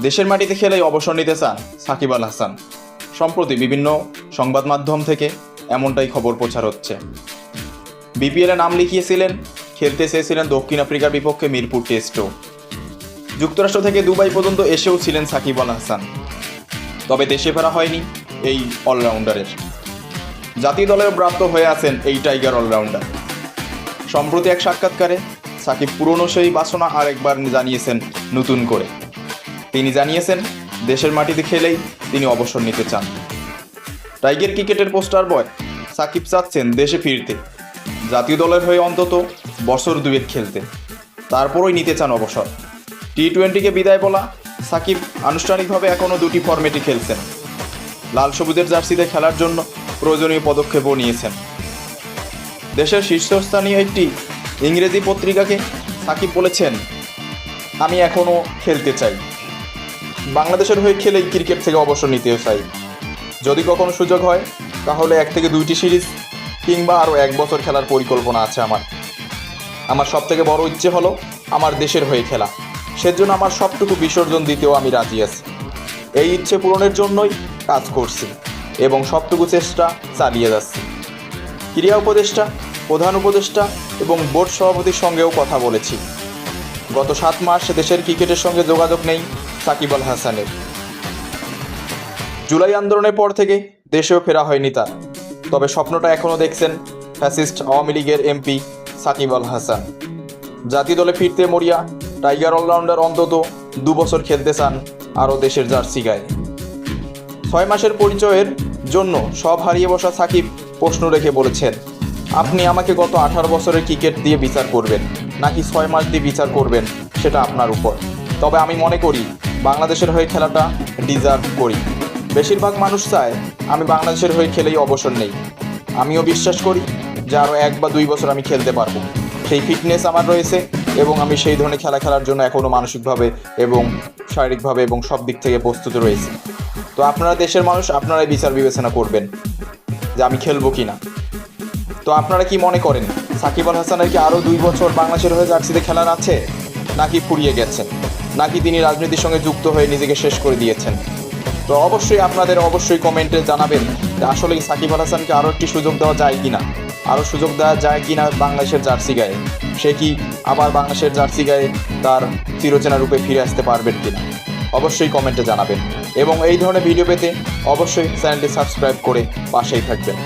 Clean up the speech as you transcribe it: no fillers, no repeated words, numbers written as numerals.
দেশের মাটিতে খেলেই অবসর নিতে চান সাকিব আল হাসান। সম্প্রতি বিভিন্ন সংবাদ মাধ্যম থেকে এমনটাই খবর প্রচার হচ্ছে। বিপিএলে নাম লিখিয়েছিলেন, খেলতে চেয়েছিলেন দক্ষিণ আফ্রিকার বিপক্ষে মিরপুর টেস্টও। যুক্তরাষ্ট্র থেকে দুবাই পর্যন্ত এসেও ছিলেন সাকিব আল হাসান, তবে দেশে ফেরা হয়নি এই অলরাউন্ডারের। জাতীয় দলেও প্রাপ্ত হয়ে আছেন এই টাইগার অলরাউন্ডার। সম্প্রতি এক সাক্ষাৎকারে সাকিব পুরনো সেই বাসনা আরেকবার জানিয়েছেন নতুন করে। তিনি জানিয়েছেন দেশের মাটিতে খেলেই তিনি অবসর নিতে চান। টাইগার ক্রিকেটের পোস্টার বয় সাকিব চাচ্ছেন দেশে ফিরতে, জাতীয় দলের হয়ে অন্তত বছর দুয়েক খেলতে, তারপরই নিতে চান অবসর। টি-20কে বিদায় বলা সাকিব আনুষ্ঠানিকভাবে এখনও দুটি ফরম্যাটই খেলছেন। লাল সবুজের জার্সিতে খেলার জন্য প্রয়োজনীয় পদক্ষেপও নিয়েছেন। দেশের শীর্ষস্থানীয় একটি ইংরেজি পত্রিকাকে সাকিব বলেছেন, আমি এখনও খেলতে চাই, বাংলাদেশের হয়ে খেলেই ক্রিকেট থেকে অবসর নিতেও চাই। যদি কখনো সুযোগ হয় তাহলে 1 থেকে 2টি সিরিজ কিংবা আরও 1 বছর খেলার পরিকল্পনা আছে আমার সবথেকে বড় ইচ্ছে হলো আমার দেশের হয়ে খেলা। সেজন্য আমার সবটুকু বিসর্জন দিতেও আমি রাজি আছি। এই ইচ্ছে পূরণের জন্যই কাজ করছি এবং সবটুকু চেষ্টা চালিয়ে যাচ্ছি। ক্রীড়া উপদেষ্টা, প্রধান উপদেষ্টা এবং বোর্ড সভাপতির সঙ্গেও কথা বলেছি। গত 7 মাস দেশের ক্রিকেটের সঙ্গে যোগাযোগ নেই সাকিব আল হাসানের। জুলাই আন্দোলনের পর থেকে দেশেও ফেরা হয়নি তার, তবে স্বপ্নটা এখনও দেখছেন ফ্যাসিস্ট আওয়ামী লীগের এমপি সাকিব আল হাসান। জাতীয় দলে ফিরতে মরিয়া টাইগার অলরাউন্ডার অন্তত 2 বছর খেলতে চান আরও দেশের জার্সি গায়ে। 6 মাসের পরিচয়ের জন্য সব হারিয়ে বসা সাকিব প্রশ্ন রেখে বলেছেন, আপনি আমাকে গত 18 বছরের ক্রিকেট দিয়ে বিচার করবেন নাকি 6 মাস দিয়ে বিচার করবেন সেটা আপনার উপর। তবে আমি মনে করি বাংলাদেশের হয়ে খেলাটা ডিজার্ভ করি। বেশিরভাগ মানুষ চায় আমি বাংলাদেশের হয়ে খেলেই অবসর নেই। আমিও বিশ্বাস করি যে আরও 1 বা 2 বছর আমি খেলতে পারবো। সেই ফিটনেস আমার রয়েছে এবং আমি সেই ধরনের খেলা খেলার জন্য এখনও মানসিকভাবে এবং শারীরিকভাবে এবং সব দিক থেকে প্রস্তুত রয়েছি। তো আপনারা দেশের মানুষ, আপনারাই বিচার বিবেচনা করবেন যে আমি খেলবো কি না। তো আপনারা কি মনে করেন সাকিব আল হাসানের কি আরও 2 বছর বাংলাদেশের হয়ে জার্সিতে খেলার আছে, নাকি ফুরিয়ে গেছেন, নাকি তিনি রাজনীতির সঙ্গে যুক্ত হয়ে নিজেকে শেষ করে দিয়েছেন? তো অবশ্যই কমেন্টে জানাবেন যে আসলে সাকিব আল হাসানকে আরও একটি সুযোগ দেওয়া যায় কি না, আরও সুযোগ দেওয়া যায় কি না বাংলাদেশের জার্সি গায়ে। সে কি আবার বাংলাদেশের জার্সি গায়ে তার চিরচেনা রূপে ফিরে আসতে পারবেন কি না? অবশ্যই কমেন্টে জানাবেন এবং এই ধরনের ভিডিও পেতে অবশ্যই চ্যানেলটি সাবস্ক্রাইব করে পাশেই থাকবেন।